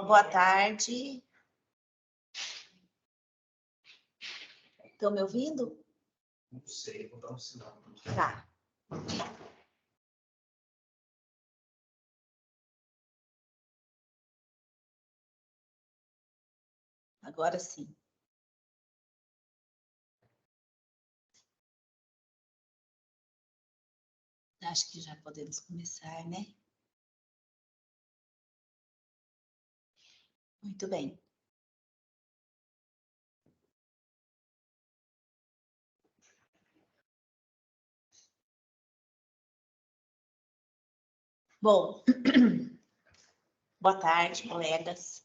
Boa tarde. Estão me ouvindo? Não sei, vou dar um sinal. Tá. Agora sim. Acho que já podemos começar, né? Muito bem. Bom, boa tarde, colegas.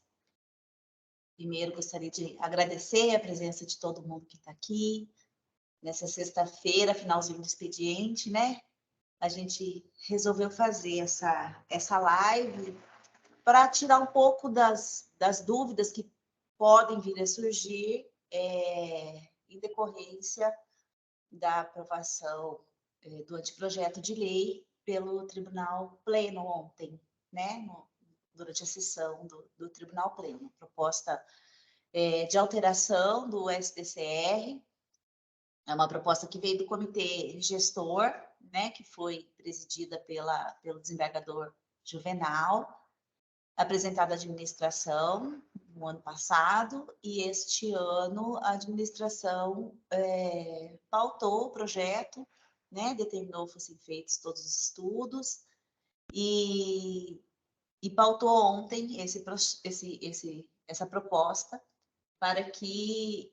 Primeiro, gostaria de agradecer a presença de todo mundo que está aqui. Nessa sexta-feira, finalzinho do expediente, né? A gente resolveu fazer essa live para tirar um pouco das dúvidas que podem vir a surgir em decorrência da aprovação do anteprojeto de lei pelo Tribunal Pleno ontem, né? Durante a sessão do Tribunal Pleno. Proposta de alteração do SDCR, é uma proposta que veio do comitê gestor, né? Que foi presidida pelo desembargador Juvenal, apresentada à administração no ano passado, e este ano a administração pautou o projeto, né, determinou que fossem feitos todos os estudos, e pautou ontem essa proposta para que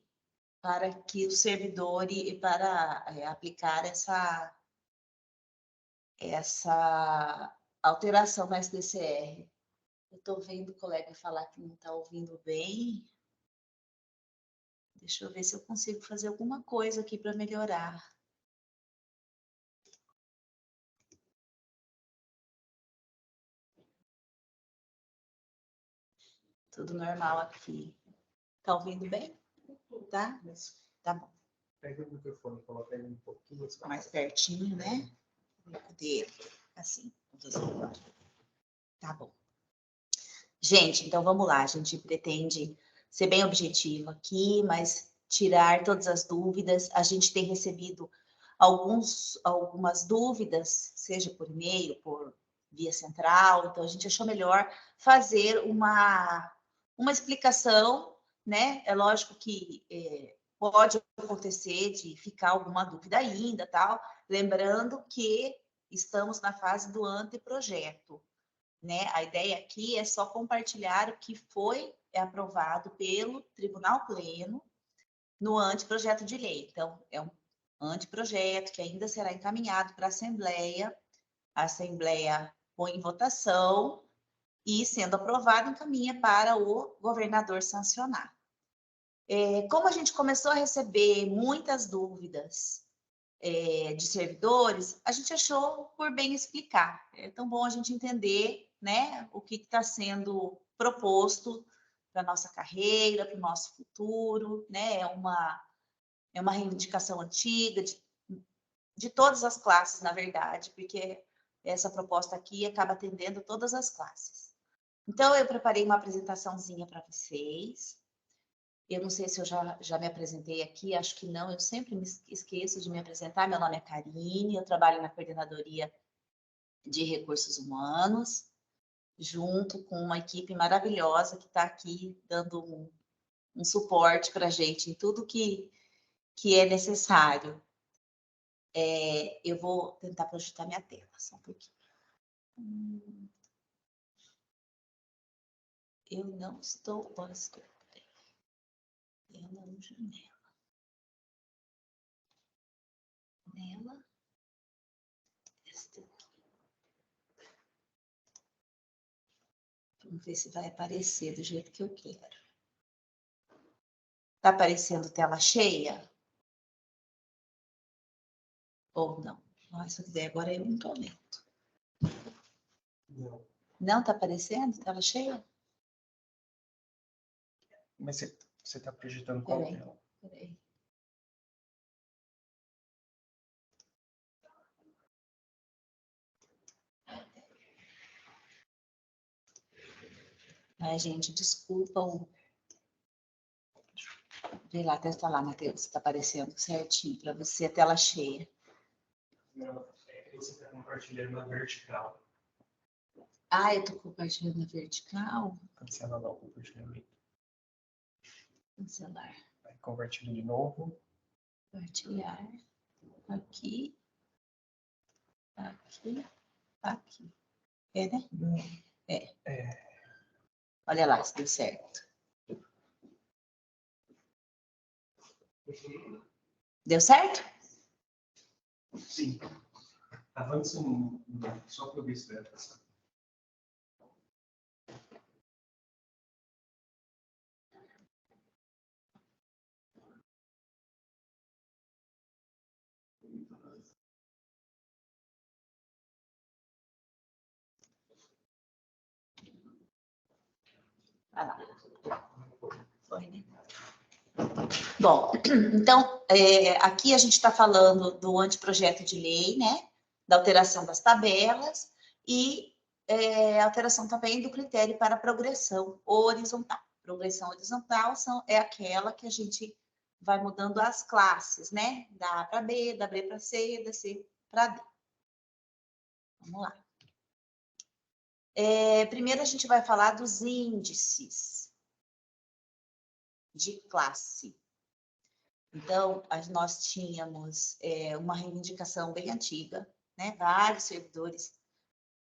o servidor, para aplicar essa alteração no SDCR. Eu estou vendo o colega falar que não está ouvindo bem. Deixa eu ver se eu consigo fazer alguma coisa aqui para melhorar. Tudo normal aqui. Está ouvindo bem? Tá? Tá bom. Pega o microfone, coloca ele um pouquinho mais pertinho, né? Dele. Assim. Tá bom. Gente, então vamos lá. A gente pretende ser bem objetivo aqui, mas tirar todas as dúvidas. A gente tem recebido algumas dúvidas, seja por e-mail, por via central, então a gente achou melhor fazer uma explicação, né? É lógico que pode acontecer de ficar alguma dúvida ainda, tal, lembrando que estamos na fase do anteprojeto, né? A ideia aqui é só compartilhar o que foi aprovado pelo Tribunal Pleno no anteprojeto de lei. Então, é um anteprojeto que ainda será encaminhado para a Assembleia põe em votação e, sendo aprovado, encaminha para o governador sancionar. Como a gente começou a receber muitas dúvidas de servidores, a gente achou por bem explicar. É tão bom a gente entender, né, o que está sendo proposto para a nossa carreira, para o nosso futuro, né? É uma reivindicação antiga de todas as classes, na verdade, porque essa proposta aqui acaba atendendo todas as classes. Então, eu preparei uma apresentaçãozinha para vocês. Eu não sei se eu já me apresentei aqui, acho que não, eu sempre me esqueço de me apresentar. Meu nome é Karine, eu trabalho na Coordenadoria de Recursos Humanos, junto com uma equipe maravilhosa que está aqui dando um suporte para a gente em tudo que é necessário. Eu vou tentar projetar minha tela, só um pouquinho. Eu não estou... Eu não, janela. Nela. Esta aqui. Vamos ver se vai aparecer do jeito que eu quero. Está aparecendo tela cheia? Ou não? Nossa, essa ideia agora eu não estou vendo. Não. Não está aparecendo tela cheia? Mas você está projetando qual tela? Peraí. Ai, gente, desculpa o... Vê lá, testa lá, Matheus, está aparecendo certinho para você a tela cheia. Não, você está compartilhando na vertical. Ah, eu estou compartilhando na vertical. Cancela lá o compartilhamento. Cancelar. Aí compartilha de novo. Compartilhar. Aqui. Aqui. Aqui. É, né? Não. É. Olha lá se deu certo. Deu certo? Sim. Avance só para eu ver se dá essa. Vai lá. Foi, né? Bom, então, aqui a gente está falando do anteprojeto de lei, né? Da alteração das tabelas e alteração também do critério para progressão horizontal. Progressão horizontal é aquela que a gente vai mudando as classes, né? Da A para B, da B para C, da C para D. Vamos lá. Primeiro a gente vai falar dos índices de classe. Então, nós tínhamos uma reivindicação bem antiga, né? Vários servidores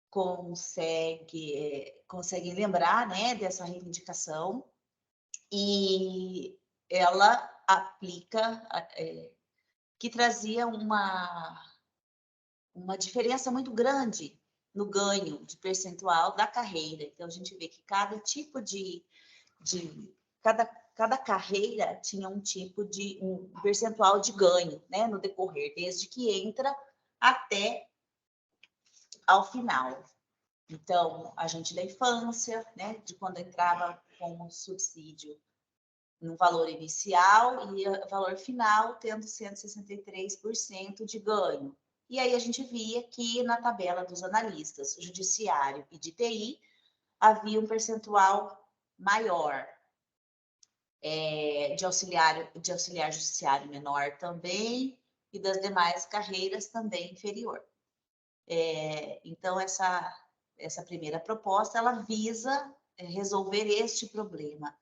conseguem lembrar, né, dessa reivindicação, e ela aplica, que trazia uma diferença muito grande no ganho de percentual da carreira. Então, a gente vê que cada tipo cada carreira tinha um tipo de um percentual de ganho, né, no decorrer, desde que entra até ao final. Então, a gente da infância, né, de quando entrava como subsídio no valor inicial e o valor final tendo 163% de ganho. E aí a gente via que na tabela dos analistas, judiciário e de TI, havia um percentual maior. De auxiliar judiciário menor também, e das demais carreiras também inferior. Então, essa primeira proposta, ela visa resolver este problema.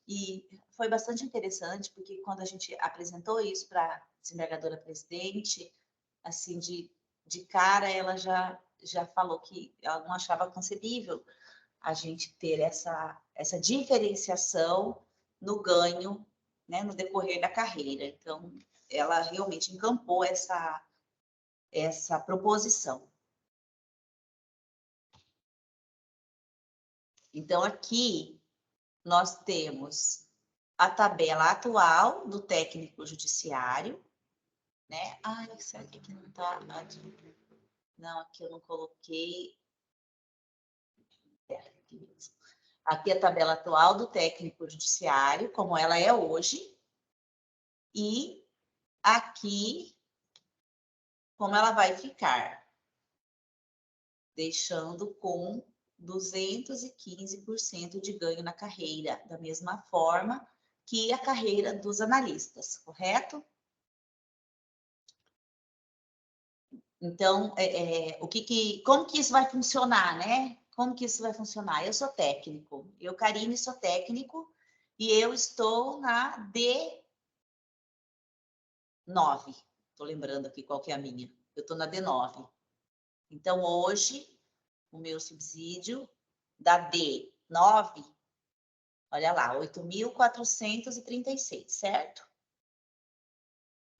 E foi bastante interessante, porque quando a gente apresentou isso para a desembargadora presidente, assim, de cara, ela já falou que ela não achava concebível a gente ter essa diferenciação no ganho, né, no decorrer da carreira. Então, ela realmente encampou essa proposição. Então, aqui nós temos a tabela atual do técnico judiciário, né? Ah, será que aqui não está? Não, aqui eu não coloquei. Aqui mesmo. Aqui a tabela atual do técnico judiciário, como ela é hoje, e aqui como ela vai ficar. deixando com 215% de ganho na carreira, da mesma forma que a carreira dos analistas, correto? Então, como que isso vai funcionar, né? Como que isso vai funcionar? Eu sou técnico, eu, Karine, sou técnico e eu estou na D9. Estou lembrando aqui qual que é a minha. Eu estou na D9. Então, hoje, o meu subsídio da D9, olha lá, 8.436, certo?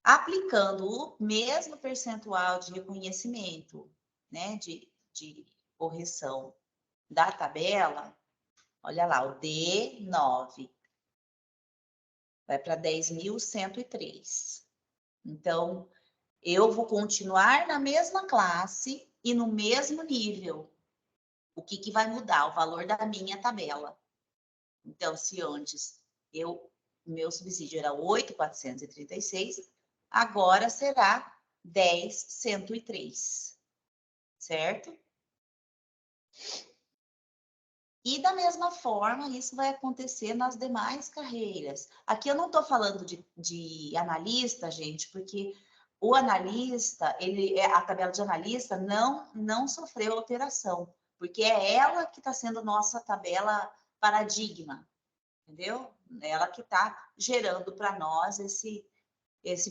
Aplicando o mesmo percentual de reconhecimento, né, de correção da tabela, olha lá, o D9 vai para 10.103. Então, eu vou continuar na mesma classe e no mesmo nível. O que vai mudar? O valor da minha tabela. Então, se antes meu subsídio era 8.436, agora será 10.103, certo? E da mesma forma, isso vai acontecer nas demais carreiras. Aqui eu não estou falando de analista, gente, porque o analista, a tabela de analista não sofreu alteração, porque é ela que está sendo nossa tabela paradigma, entendeu? Ela que está gerando para nós esse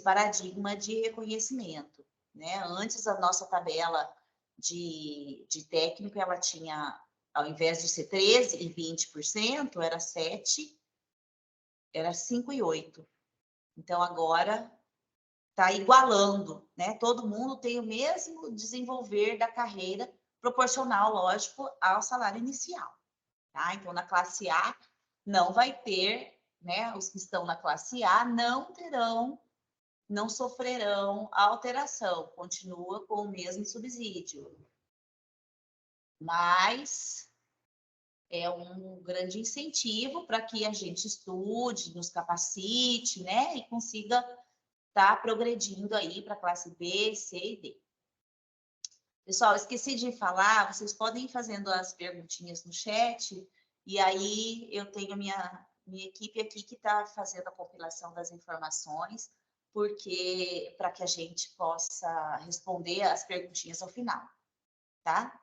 paradigma de reconhecimento, né? Antes, a nossa tabela de técnico, ela tinha, ao invés de ser 13% e 20%, era 7%, era 5% e 8%. Então, agora está igualando, né? Todo mundo tem o mesmo desenvolver da carreira, proporcional, lógico, ao salário inicial, tá? Então, na classe A, não vai ter, né? Os que estão na classe A não sofrerão alteração, continua com o mesmo subsídio. Mas é um grande incentivo para que a gente estude, nos capacite, né? E consiga estar progredindo aí para a classe B, C e D. Pessoal, esqueci de falar, vocês podem ir fazendo as perguntinhas no chat, e aí eu tenho minha equipe aqui que está fazendo a compilação das informações, porque para que a gente possa responder as perguntinhas ao final, tá?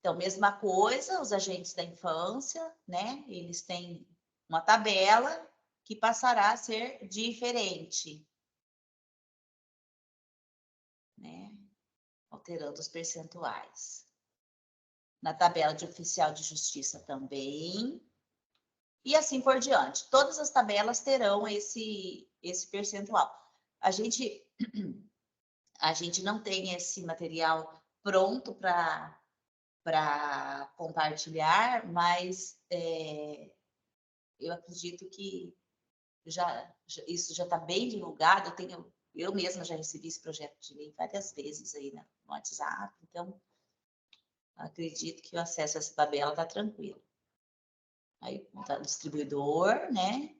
Então, mesma coisa, os agentes da infância, né? Eles têm uma tabela que passará a ser diferente, né? Alterando os percentuais. Na tabela de oficial de justiça também, e assim por diante. Todas as tabelas terão esse percentual. A gente não tem esse material pronto para compartilhar, mas eu acredito que isso já está bem divulgado. Eu mesma já recebi esse projeto de lei várias vezes aí no WhatsApp, então acredito que o acesso a essa tabela está tranquilo. Aí tá o distribuidor, né?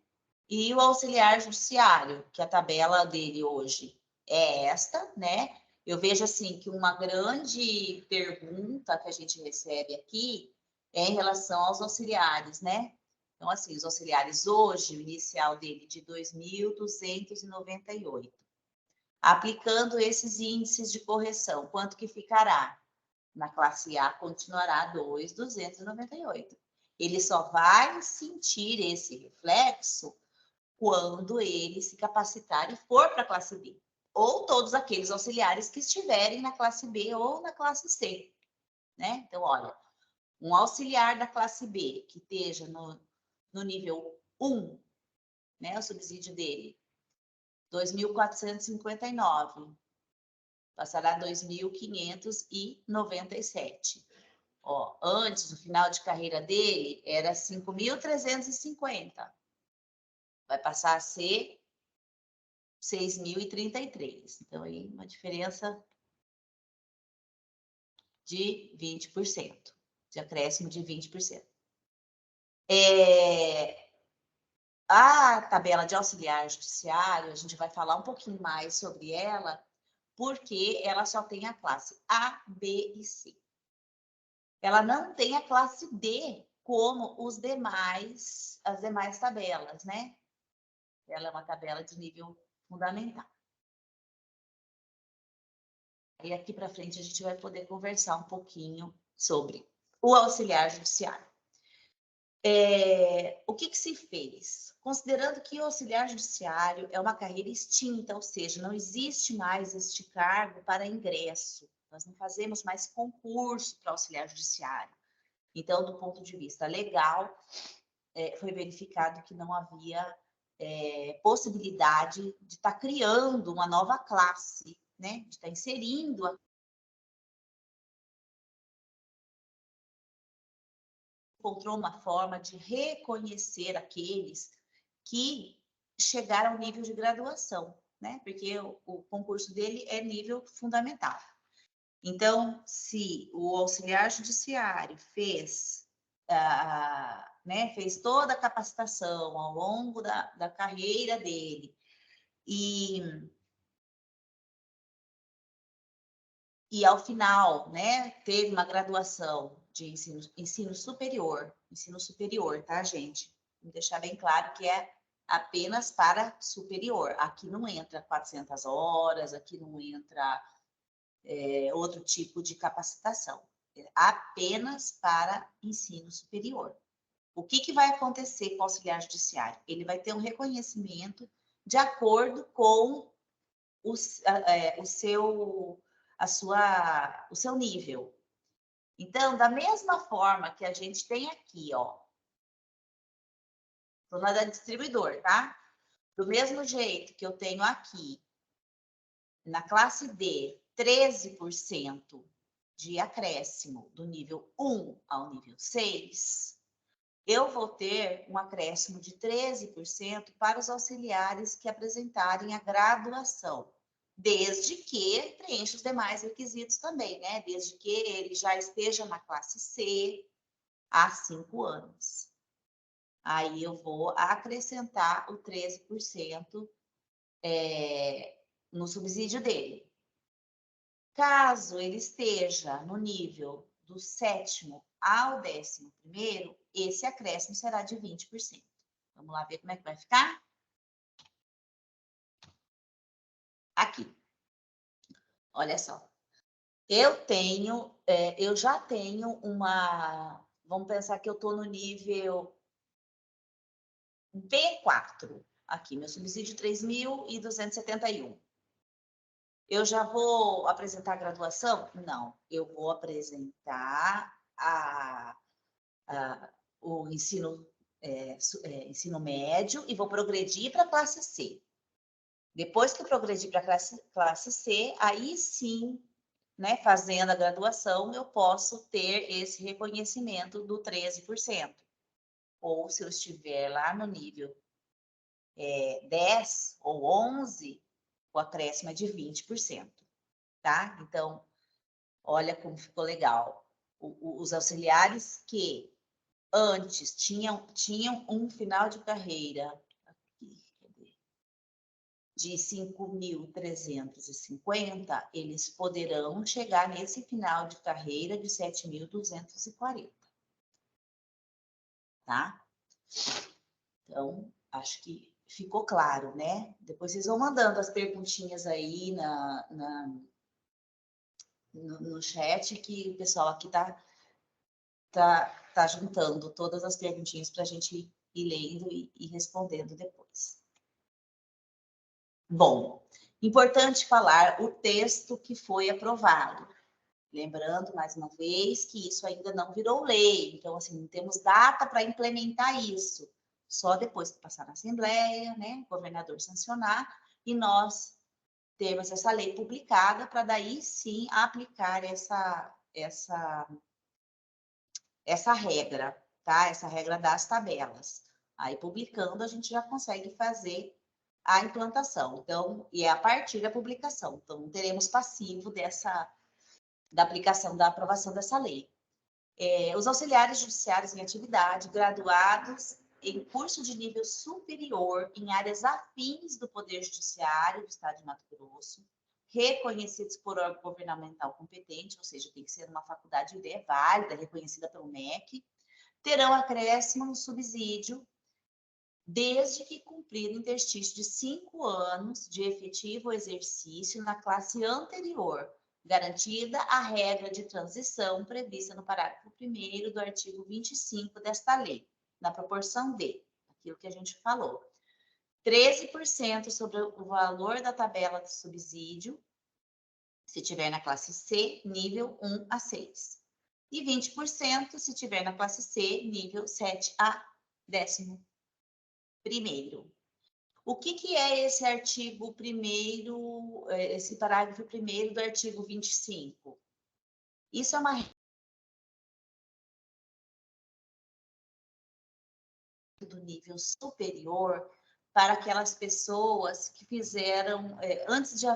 E o auxiliar judiciário, que a tabela dele hoje é esta, né? Eu vejo assim que uma grande pergunta que a gente recebe aqui é em relação aos auxiliares, né? Então, assim, os auxiliares hoje, o inicial dele de 2.298. Aplicando esses índices de correção, quanto que ficará? Na classe A continuará 2.298. Ele só vai sentir esse reflexo quando ele se capacitar e for para a classe B. Ou todos aqueles auxiliares que estiverem na classe B ou na classe C, né? Então, olha, um auxiliar da classe B que esteja no nível 1, né? O subsídio dele, 2.459, passará a 2.597. Ó, antes, o final de carreira dele era 5.350. Vai passar a ser 6.033. Então, aí, uma diferença de 20%, de acréscimo de 20%. A tabela de auxiliar judiciário, a gente vai falar um pouquinho mais sobre ela, porque ela só tem a classe A, B e C. Ela não tem a classe D, como as demais tabelas, né? Ela é uma tabela de nível fundamental. E aqui para frente a gente vai poder conversar um pouquinho sobre o auxiliar judiciário. O que se fez? Considerando que o auxiliar judiciário é uma carreira extinta, ou seja, não existe mais este cargo para ingresso. Nós não fazemos mais concurso para auxiliar judiciário. Então, do ponto de vista legal, foi verificado que não havia possibilidade de estar criando uma nova classe, né? De estar inserindo encontrou uma forma de reconhecer aqueles que chegaram ao nível de graduação, né? Porque o concurso dele é nível fundamental. Então, se o auxiliar judiciário fez toda a capacitação ao longo da carreira dele e ao final, né, teve uma graduação de ensino superior, tá, gente? Vou deixar bem claro que é apenas para superior. Aqui não entra 400 horas, aqui não entra outro tipo de capacitação. É apenas para ensino superior. O que vai acontecer com o auxiliar judiciário? Ele vai ter um reconhecimento de acordo com o seu nível. Então, da mesma forma que a gente tem aqui, ó, estou na da distribuidor, tá? Do mesmo jeito que eu tenho aqui, na classe D, 13% de acréscimo do nível 1 ao nível 6, eu vou ter um acréscimo de 13% para os auxiliares que apresentarem a graduação, desde que preencha os demais requisitos também, né? Desde que ele já esteja na classe C há 5 anos. Aí eu vou acrescentar o 13% no subsídio dele. Caso ele esteja no nível do 7º ao 11º, esse acréscimo será de 20%. Vamos lá ver como é que vai ficar? Aqui. Olha só. Eu já tenho uma... Vamos pensar que eu estou no nível B4. Aqui, meu subsídio 3.271. Eu já vou apresentar a graduação? Não, eu vou apresentar o ensino médio e vou progredir para a classe C. Depois que eu progredir para a classe C, aí sim, né, fazendo a graduação, eu posso ter esse reconhecimento do 13%. Ou se eu estiver lá no nível 10 ou 11, o acréscimo é de 20%. Tá? Então, olha como ficou legal. Os auxiliares que antes tinham um final de carreira de 5.350, eles poderão chegar nesse final de carreira de 7.240. Tá? Então, acho que ficou claro, né? Depois vocês vão mandando as perguntinhas aí no chat, que o pessoal aqui tá juntando todas as perguntinhas para a gente ir lendo e respondendo depois. Bom, importante falar o texto que foi aprovado. Lembrando, mais uma vez, que isso ainda não virou lei. Então, assim, não temos data para implementar isso. Só depois que passar na Assembleia, né, o governador sancionar, e nós temos essa lei publicada para daí sim aplicar essa regra, tá? Essa regra das tabelas. Aí, publicando, a gente já consegue fazer a implantação. Então, e é a partir da publicação. Então, não teremos passivo da aplicação, da aprovação dessa lei. Os auxiliares judiciários em atividade, graduados em curso de nível superior em áreas afins do Poder Judiciário do Estado de Mato Grosso, reconhecidos por órgão governamental competente, ou seja, tem que ser uma faculdade válida, reconhecida pelo MEC, terão acréscimo no subsídio desde que cumprido interstício de 5 anos de efetivo exercício na classe anterior, garantida a regra de transição prevista no parágrafo 1º do artigo 25 desta lei, na proporção de, aquilo que a gente falou, 13% sobre o valor da tabela de subsídio, se tiver na classe C, nível 1 a 6. E 20% se tiver na classe C, nível 7 a 11º. O que é esse artigo 1º, esse parágrafo 1º do artigo 25? Isso é uma do nível superior para aquelas pessoas que fizeram, antes de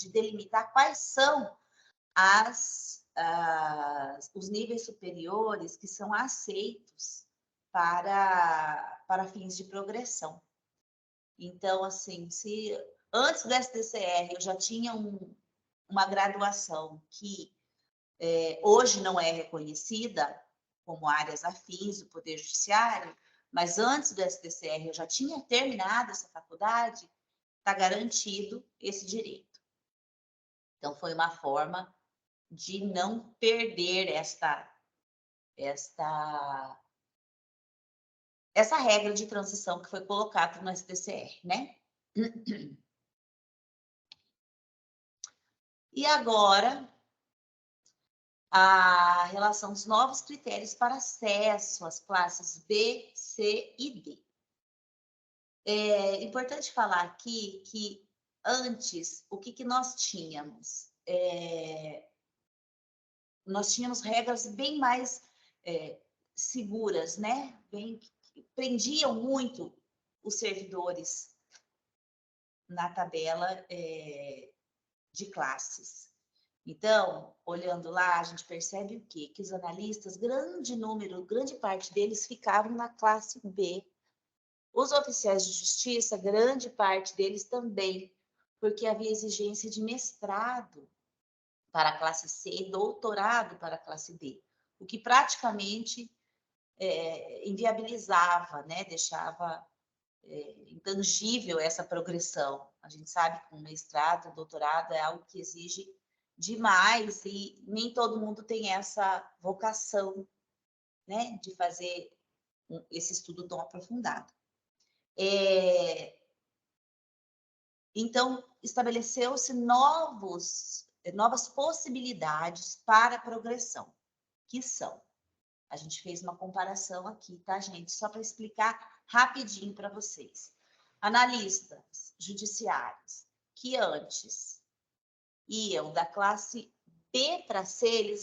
delimitar quais são os níveis superiores que são aceitos para fins de progressão. Então, assim, se antes do STCR eu já tinha uma graduação que hoje não é reconhecida como áreas afins do Poder Judiciário, mas antes do STCR eu já tinha terminado essa faculdade, está garantido esse direito. Então, foi uma forma de não perder essa regra de transição que foi colocada no STCR, né? E agora, a relação dos novos critérios para acesso às classes B, C e D. É importante falar aqui que antes, o que nós tínhamos? Nós tínhamos regras bem mais seguras, né? Que prendiam muito os servidores na tabela de classes. Então, olhando lá, a gente percebe o quê? Que os analistas, grande parte deles ficavam na classe B. Os oficiais de justiça, grande parte deles também, porque havia exigência de mestrado para a classe C e doutorado para a classe D, o que praticamente inviabilizava, né? Deixava intangível essa progressão. A gente sabe que um mestrado, doutorado é algo que exige demais e nem todo mundo tem essa vocação, né, de fazer esse estudo tão aprofundado. Então, estabeleceu-se novas possibilidades para a progressão, que são, a gente fez uma comparação aqui, tá, gente? Só para explicar rapidinho para vocês. Analistas judiciários que antes iam da classe B para C,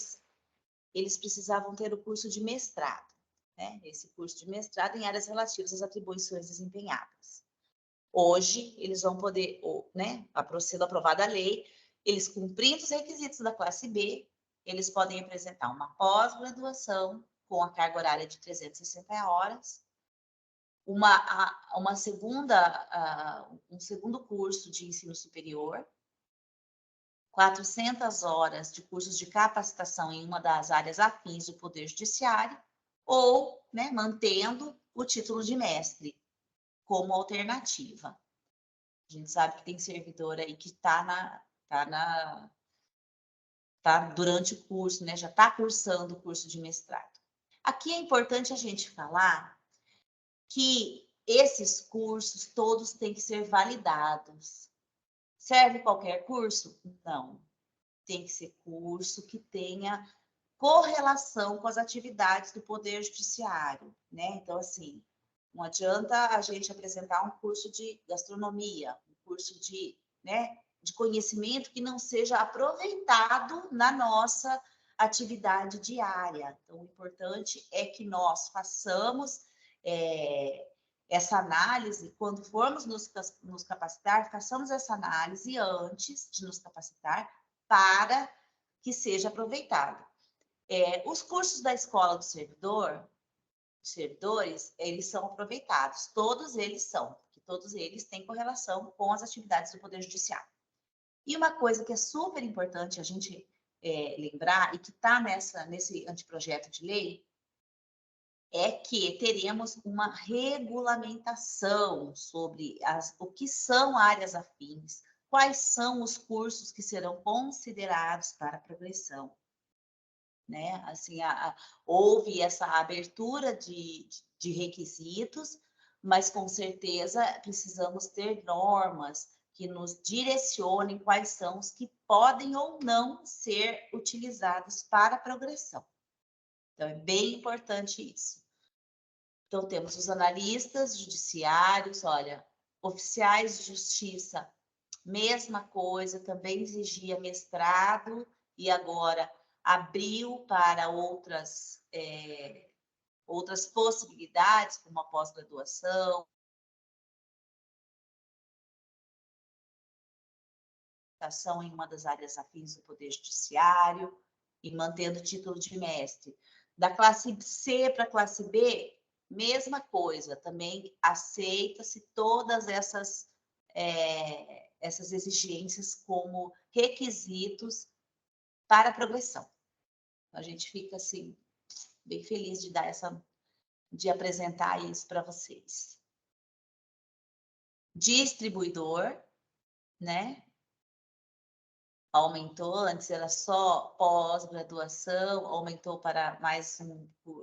eles precisavam ter o curso de mestrado, né? Esse curso de mestrado em áreas relativas às atribuições desempenhadas. Hoje, eles vão poder, né, sendo aprovada a lei, eles cumprindo os requisitos da classe B, eles podem apresentar uma pós-graduação com a carga horária de 360 horas, um segundo curso de ensino superior, 400 horas de cursos de capacitação em uma das áreas afins do Poder Judiciário, ou, né, mantendo o título de mestre como alternativa. A gente sabe que tem servidor aí que está durante o curso, né, já está cursando o curso de mestrado. Aqui é importante a gente falar que esses cursos todos têm que ser validados. Serve qualquer curso? Não. Tem que ser curso que tenha correlação com as atividades do Poder Judiciário, né? Então, assim, não adianta a gente apresentar um curso de gastronomia, um curso de, né, de conhecimento que não seja aproveitado na nossa atividade diária. Então, o importante é que nós façamos essa análise, quando formos nos capacitar, façamos essa análise antes de nos capacitar para que seja aproveitado. Os cursos da escola do servidores, eles são aproveitados, todos eles são, porque todos eles têm correlação com as atividades do Poder Judiciário. E uma coisa que é super importante a gente lembrar, e que está nesse anteprojeto de lei, é que teremos uma regulamentação sobre o que são áreas afins, quais são os cursos que serão considerados para a progressão. Né? Assim, houve essa abertura de requisitos, mas com certeza precisamos ter normas que nos direcionem quais são os que podem ou não ser utilizados para a progressão. Então, é bem importante isso. Então, temos os analistas judiciários, olha, oficiais de justiça, mesma coisa, também exigia mestrado e agora abriu para outras possibilidades, como a pós-graduação, em uma das áreas afins do Poder Judiciário e mantendo o título de mestre. Da classe C para a classe B, mesma coisa, também aceita-se todas essas exigências como requisitos para a progressão. A gente fica assim bem feliz de apresentar isso para vocês. Distribuidor, né? Aumentou, antes era só pós-graduação, aumentou para mais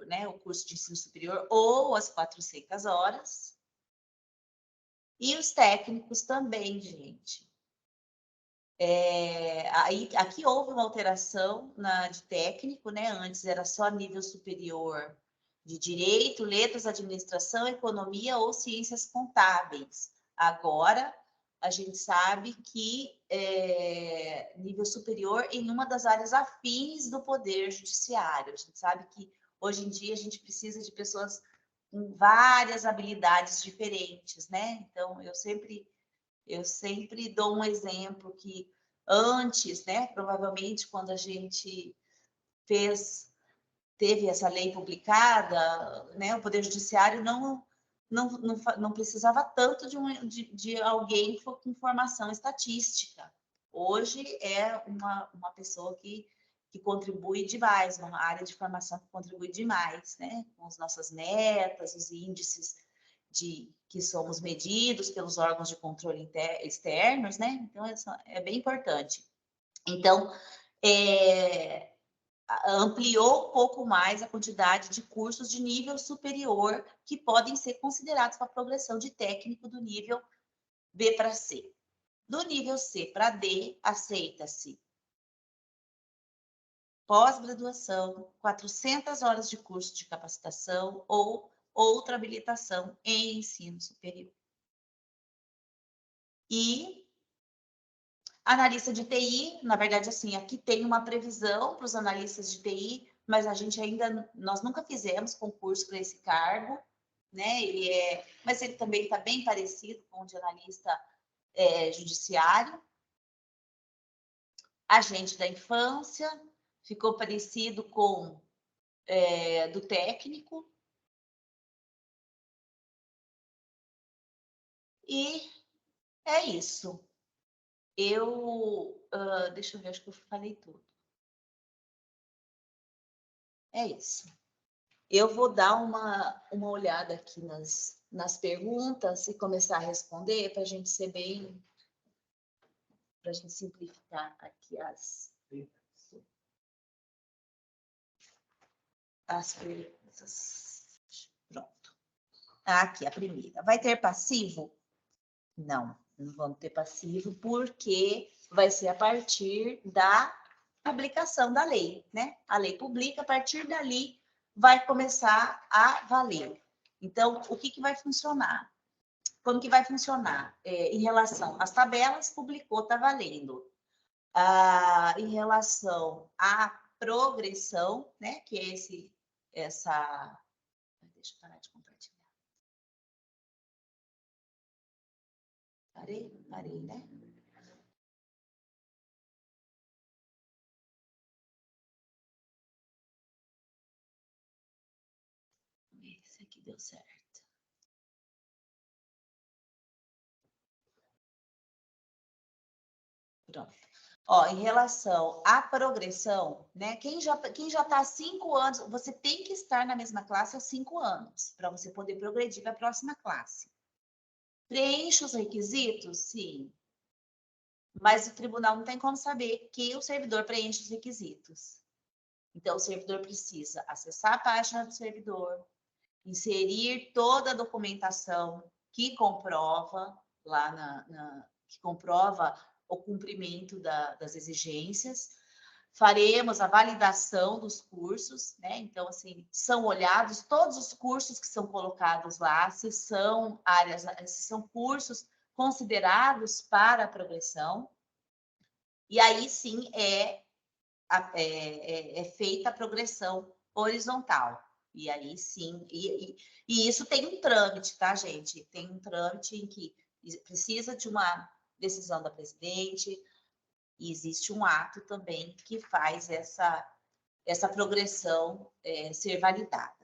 né, o curso de ensino superior ou as 400 horas. E os técnicos também, gente. Aqui houve uma alteração de técnico, né? Antes era só nível superior de direito, letras, administração, economia ou ciências contábeis. Agora, a gente sabe que nível superior em uma das áreas afins do Poder Judiciário. A gente sabe que hoje em dia a gente precisa de pessoas com várias habilidades diferentes, né? Então, eu sempre dou um exemplo que antes, né, provavelmente quando a gente teve essa lei publicada, né, o Poder Judiciário não precisava tanto de alguém com formação estatística. Hoje é uma pessoa que contribui demais, uma área de formação que contribui demais, né, com as nossas metas, os índices que somos medidos pelos órgãos de controle externos, né? Então, é bem importante. Então, ampliou um pouco mais a quantidade de cursos de nível superior que podem ser considerados para a progressão de técnico do nível B para C. Do nível C para D, aceita-se pós-graduação, 400 horas de curso de capacitação ou outra habilitação em ensino superior. E analista de TI, na verdade, assim, aqui tem uma previsão para os analistas de TI, mas nós nunca fizemos concurso para esse cargo, né? Mas ele também está bem parecido com o de analista judiciário. Agente da infância, ficou parecido com do técnico. E é isso. Deixa eu ver, acho que eu falei tudo. É isso. Eu vou dar uma olhada aqui nas perguntas e começar a responder para a gente ser bem... para a gente simplificar aqui as perguntas. Pronto. Aqui, a primeira. Vai ter passivo? Não vamos ter passivo, porque vai ser a partir da publicação da lei, né? A lei publica, a partir dali vai começar a valer. Então, o que vai funcionar? Como que vai funcionar? Em relação às tabelas, publicou, está valendo. Em relação à progressão, né? Que é essa... Deixa eu parar de compartilhar. Parei, né? Esse aqui deu certo. Pronto. Ó, em relação à progressão, né? Quem já está há 5 anos, você tem que estar na mesma classe há 5 anos, para você poder progredir para a próxima classe. Preenche os requisitos? Sim. Mas o tribunal não tem como saber que o servidor preenche os requisitos. Então, o servidor precisa acessar a página do servidor, inserir toda a documentação que comprova que comprova o cumprimento das exigências. Faremos a validação dos cursos, né? Então, assim, são olhados todos os cursos que são colocados lá, se são cursos considerados para a progressão. E aí sim é feita a progressão horizontal. E aí sim, e isso tem um trâmite, tá, gente? Tem um trâmite em que precisa de uma decisão da presidente, e existe um ato também que faz essa progressão ser validada.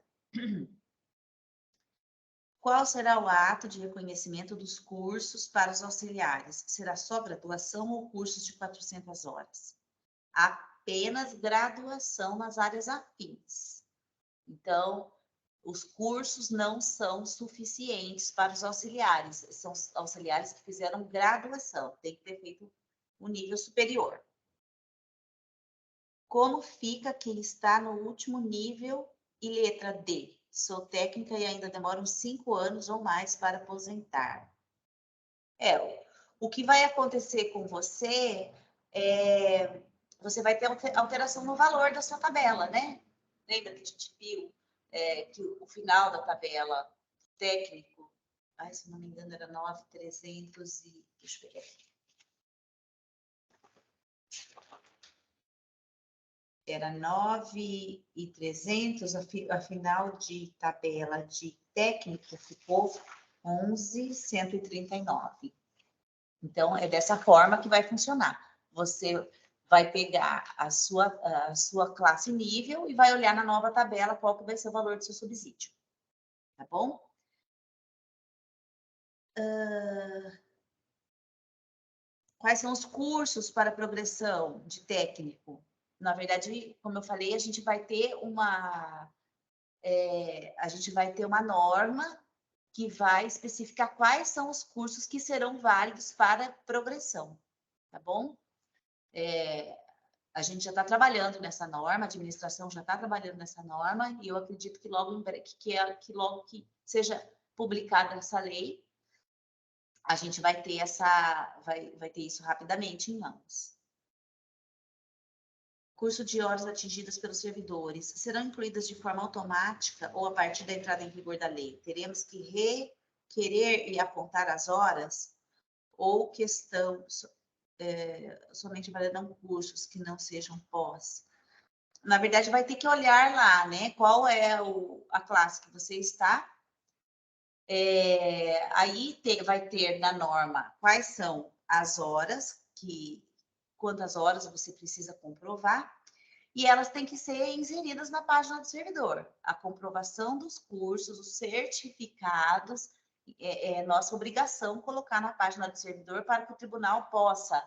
Qual será o ato de reconhecimento dos cursos para os auxiliares? Será só graduação ou cursos de 400 horas? Apenas graduação nas áreas afins. Então, os cursos não são suficientes para os auxiliares. São auxiliares que fizeram graduação, tem que ter feito um nível superior. Como fica quem está no último nível e letra D? Sou técnica e ainda demora uns 5 anos ou mais para aposentar. O que vai acontecer com você é... Você vai ter alteração no valor da sua tabela, né? Lembra que a gente viu que o final da tabela técnico, se não me engano, era 9.300 e... Deixa eu pegar aqui. Era 9.300, a final de tabela de técnico ficou 11.139. Então, é dessa forma que vai funcionar. Você vai pegar a sua classe nível e vai olhar na nova tabela qual que vai ser o valor do seu subsídio. Tá bom? Quais são os cursos para progressão de técnico? Na verdade, como eu falei, a gente vai ter uma norma que vai especificar quais são os cursos que serão válidos para progressão, tá bom? A gente já está trabalhando nessa norma, a administração já está trabalhando nessa norma, e eu acredito que logo que seja publicada essa lei, a gente vai ter vai ter isso rapidamente em mãos. Curso de horas atingidas pelos servidores serão incluídas de forma automática ou a partir da entrada em vigor da lei? Teremos que requerer e apontar as horas ou questão somente validarão cursos que não sejam pós? Na verdade, vai ter que olhar lá, né? Qual é a classe que você está. Aí vai ter na norma quais são as horas, quantas horas você precisa comprovar, e elas têm que ser inseridas na página do servidor. A comprovação dos cursos, os certificados, é nossa obrigação colocar na página do servidor para que o tribunal possa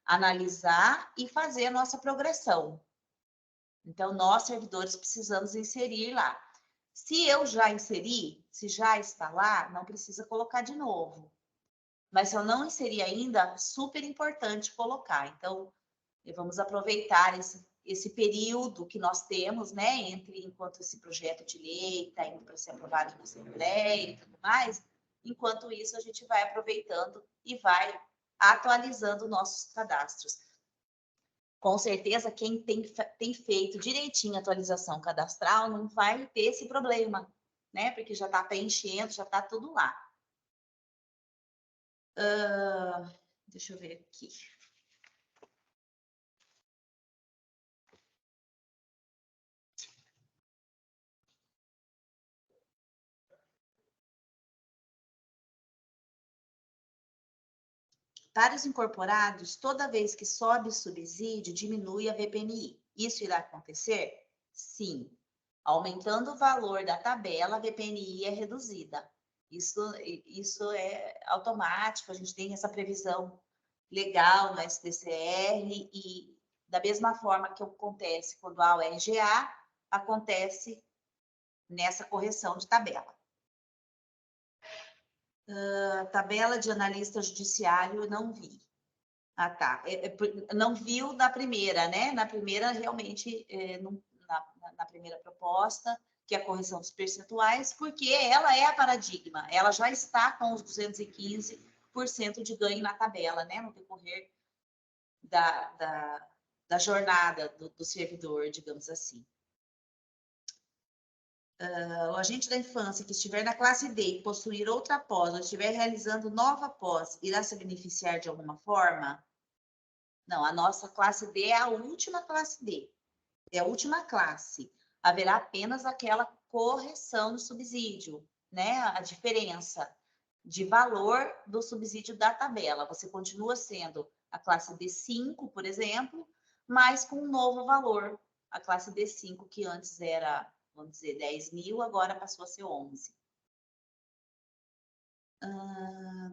analisar e fazer a nossa progressão. Então, nós, servidores, precisamos inserir lá. Se eu já inseri, se já está lá, não precisa colocar de novo. Mas se eu não inseri ainda, super importante colocar. Então, vamos aproveitar esse período que nós temos, né, enquanto esse projeto de lei está indo para ser aprovado na Assembleia e tudo mais, enquanto isso a gente vai aproveitando e vai atualizando nossos cadastros. Com certeza, quem tem feito direitinho a atualização cadastral não vai ter esse problema, né? Porque já está preenchendo, já está tudo lá. Deixa eu ver aqui. Para os incorporados, toda vez que sobe o subsídio, diminui a VPNI. Isso irá acontecer? Sim. Aumentando o valor da tabela, a VPNI é reduzida. Isso é automático, a gente tem essa previsão legal no STCR e da mesma forma que acontece quando há o RGA, acontece nessa correção de tabela. Tabela de analista judiciário, eu não vi. Ah, tá. Não viu na primeira, né? Na primeira, realmente, na primeira proposta, que é a correção dos percentuais, porque ela é a paradigma, ela já está com os 215% de ganho na tabela, né? No decorrer da jornada do servidor, digamos assim. O agente da infância que estiver na classe D e possuir outra pós ou estiver realizando nova pós, irá se beneficiar de alguma forma? Não, a nossa classe D é a última classe D. É a última classe. Haverá apenas aquela correção do subsídio, né? A diferença de valor do subsídio da tabela. Você continua sendo a classe D5, por exemplo, mas com um novo valor. A classe D5, que antes era, vamos dizer, 10 mil, agora passou a ser 11.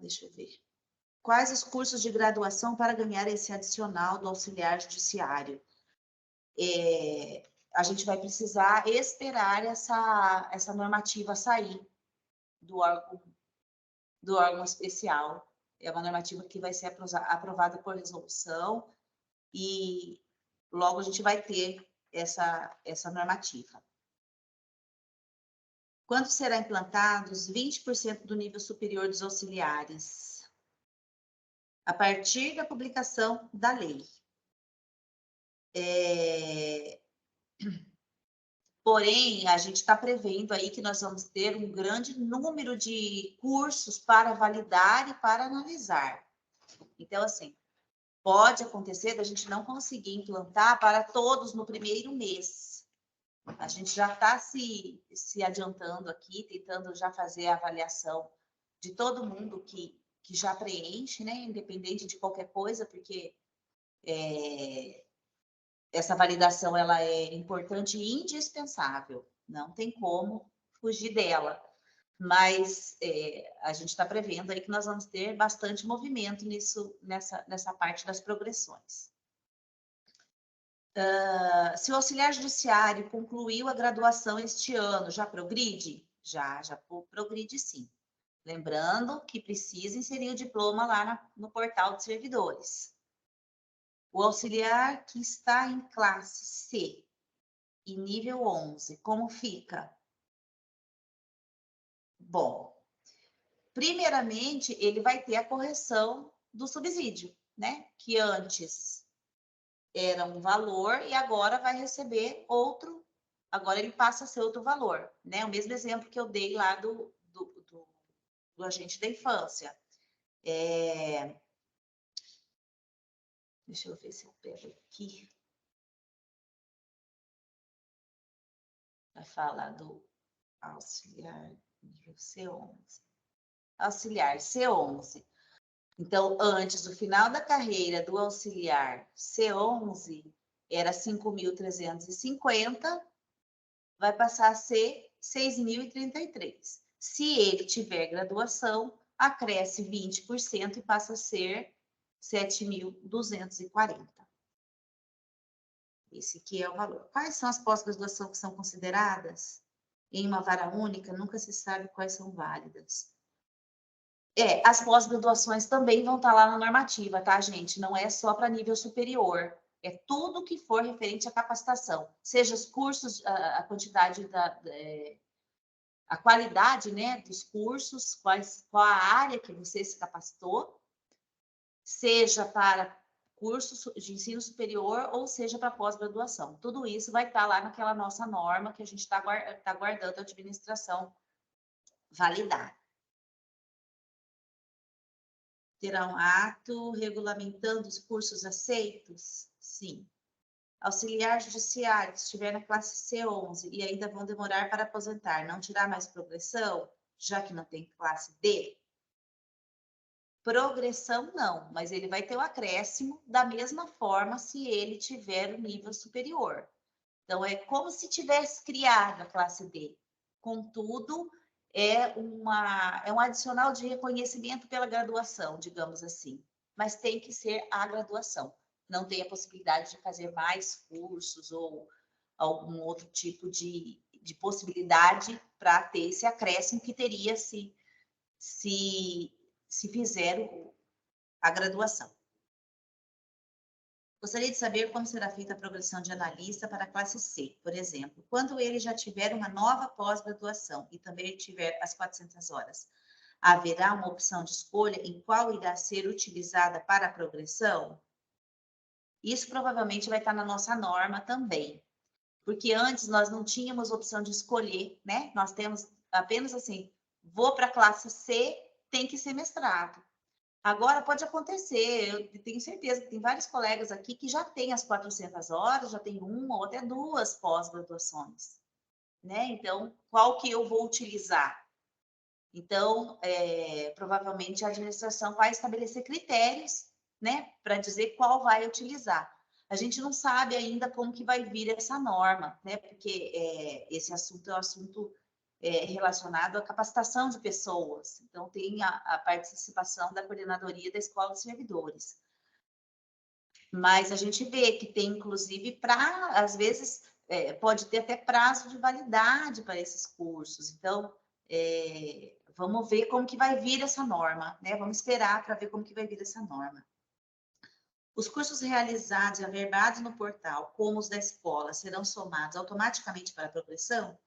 Deixa eu ver. Quais os cursos de graduação para ganhar esse adicional do auxiliar judiciário? A gente vai precisar esperar essa normativa sair do órgão especial. É uma normativa que vai ser aprovada por resolução e logo a gente vai ter essa normativa. Quando será implantado os 20% do nível superior dos auxiliares? A partir da publicação da lei. Porém, a gente está prevendo aí que nós vamos ter um grande número de cursos para validar e para analisar. Então, assim, pode acontecer da gente não conseguir implantar para todos no primeiro mês. A gente já está se adiantando aqui, tentando já fazer a avaliação de todo mundo que já preenche, né? Independente de qualquer coisa, porque essa validação ela é importante e indispensável, não tem como fugir dela. Mas a gente está prevendo aí que nós vamos ter bastante movimento nessa parte das progressões. Se o auxiliar judiciário concluiu a graduação este ano, já progride? Já progride sim. Lembrando que precisa inserir o diploma lá no portal de servidores. O auxiliar que está em classe C e nível 11, como fica? Bom, primeiramente, ele vai ter a correção do subsídio, né? Que antes era um valor e agora vai receber outro, agora ele passa a ser outro valor, né? O mesmo exemplo que eu dei lá do agente da infância. Deixa eu ver se eu pego aqui. Vai falar do auxiliar nível C11. Auxiliar C11. Então, antes, o final da carreira do auxiliar C11 era 5.350, vai passar a ser 6.033. Se ele tiver graduação, acresce 20% e passa a ser 7.240. Esse aqui é o valor. Quais são as pós-graduação que são consideradas? Em uma vara única, nunca se sabe quais são válidas. As pós-graduações também vão estar lá na normativa, tá, gente? Não é só para nível superior. É tudo que for referente à capacitação. Seja os cursos, a quantidade a qualidade, né, dos cursos, qual a área que você se capacitou, seja para curso de ensino superior ou seja para pós-graduação. Tudo isso vai estar lá naquela nossa norma que a gente está aguardando a administração validar. Terá um ato regulamentando os cursos aceitos? Sim. Auxiliar judiciário, se estiver na classe C11 e ainda vão demorar para aposentar, não tirar mais progressão, já que não tem classe D? Progressão não, mas ele vai ter o acréscimo da mesma forma se ele tiver o nível superior. Então, é como se tivesse criado a classe D. Contudo, é um adicional de reconhecimento pela graduação, digamos assim. mas tem que ser a graduação. Não tem a possibilidade de fazer mais cursos ou algum outro tipo de possibilidade para ter esse acréscimo que teria se fizer a graduação. Gostaria de saber como será feita a progressão de analista para a classe C, por exemplo, quando ele já tiver uma nova pós-graduação e também tiver as 400 horas. Haverá uma opção de escolha em qual irá ser utilizada para a progressão? Isso provavelmente vai estar na nossa norma também, porque antes nós não tínhamos opção de escolher, né? Nós temos apenas assim, vou para a classe C, tem que ser mestrado. Agora pode acontecer, eu tenho certeza que tem vários colegas aqui que já têm as 400 horas, já tem uma ou até duas pós-graduações, né? Então, qual que eu vou utilizar? Então, provavelmente a administração vai estabelecer critérios, né, para dizer qual vai utilizar. A gente não sabe ainda como que vai vir essa norma, né, porque esse assunto é um assunto relacionado à capacitação de pessoas. Então, tem a participação da coordenadoria da Escola de Servidores. Mas a gente vê que tem, inclusive, às vezes, pode ter até prazo de validade para esses cursos. Então, vamos ver como que vai vir essa norma, né? Vamos esperar para ver como que vai vir essa norma. Os cursos realizados e averbados no portal, como os da escola, serão somados automaticamente para a progressão?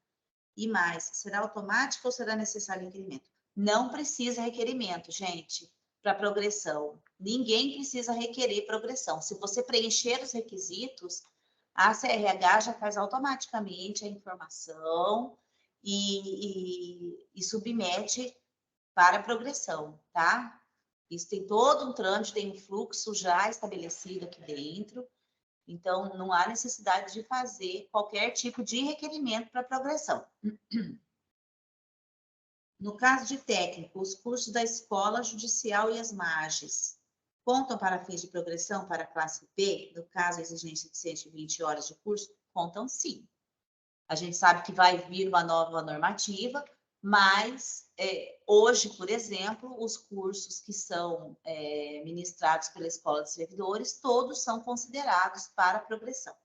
E mais, será automático ou será necessário requerimento? Não precisa requerimento, gente, para progressão. Ninguém precisa requerer progressão. Se você preencher os requisitos, a CRH já faz automaticamente a informação e submete para a progressão, tá? Isso tem todo um trâmite, tem um fluxo já estabelecido aqui dentro. Então, não há necessidade de fazer qualquer tipo de requerimento para progressão. No caso de técnico, os cursos da escola judicial e as MAGES contam para fins de progressão para a classe B, no caso, a exigência de 120 horas de curso? Contam sim. A gente sabe que vai vir uma nova normativa, mas hoje, por exemplo, os cursos que são ministrados pela Escola de Servidores, todos são considerados para progressão.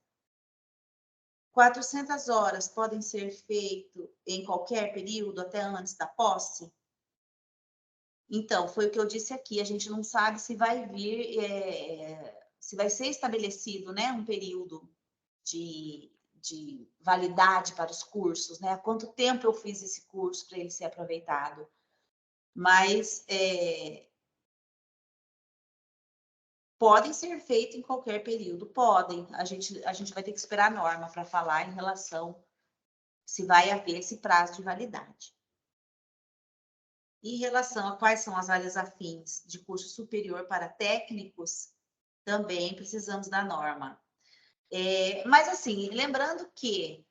400 horas podem ser feitas em qualquer período, até antes da posse? Então, foi o que eu disse aqui, a gente não sabe se vai vir, se vai ser estabelecido, né, um período de validade para os cursos, né? Há quanto tempo eu fiz esse curso para ele ser aproveitado? Mas podem ser feitos em qualquer período, podem. A gente vai ter que esperar a norma para falar em relação se vai haver esse prazo de validade. Em relação a quais são as áreas afins de curso superior para técnicos, também precisamos da norma. Mas, assim, lembrando que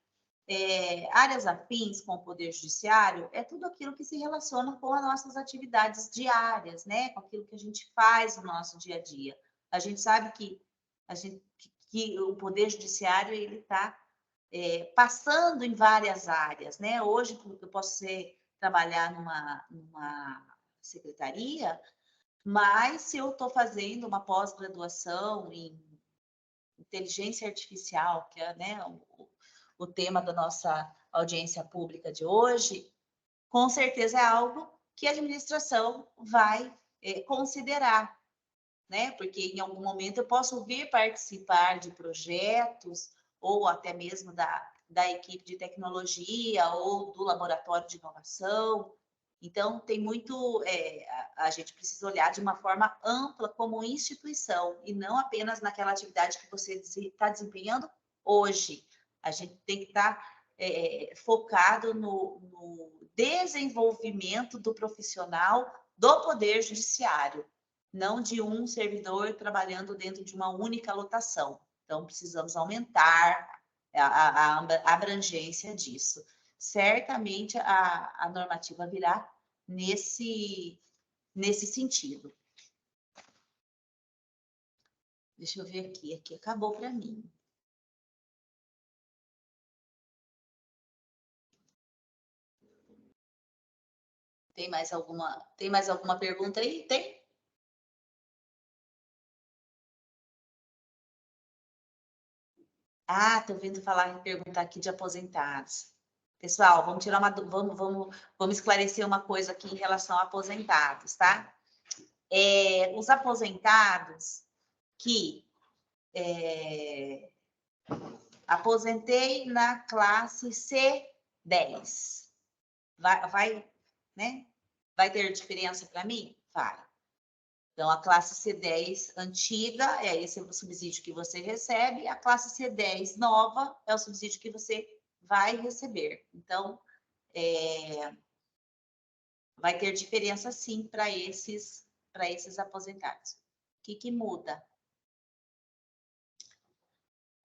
áreas afins com o Poder Judiciário é tudo aquilo que se relaciona com as nossas atividades diárias, né? Com aquilo que a gente faz no nosso dia a dia. A gente sabe que o Poder Judiciário ele está passando em várias áreas, né? Hoje eu posso trabalhar numa secretaria, mas se eu estou fazendo uma pós-graduação em inteligência artificial, que é, né, o tema da nossa audiência pública de hoje, com certeza é algo que a administração vai considerar, né? Porque em algum momento eu posso vir participar de projetos ou até mesmo da equipe de tecnologia ou do laboratório de inovação. Então, tem muito, a gente precisa olhar de uma forma ampla como instituição e não apenas naquela atividade que você está desempenhando hoje. A gente tem que estar focado no desenvolvimento do profissional do Poder Judiciário, não de um servidor trabalhando dentro de uma única lotação. Então, precisamos aumentar a abrangência disso. Certamente a normativa virá nesse sentido. Deixa eu ver aqui acabou para mim. Tem mais alguma pergunta aí? Tem? Ah, tô ouvindo falar, perguntar aqui de aposentados. Pessoal, vamos tirar uma, vamos esclarecer uma coisa aqui em relação a aposentados, tá? Os aposentados que aposentei na classe C10. Né? Vai ter diferença para mim? Vai. Então, a classe C10 antiga é esse o subsídio que você recebe, a classe C10 nova é o subsídio que você vai receber. Então, vai ter diferença sim para esses aposentados. O que muda?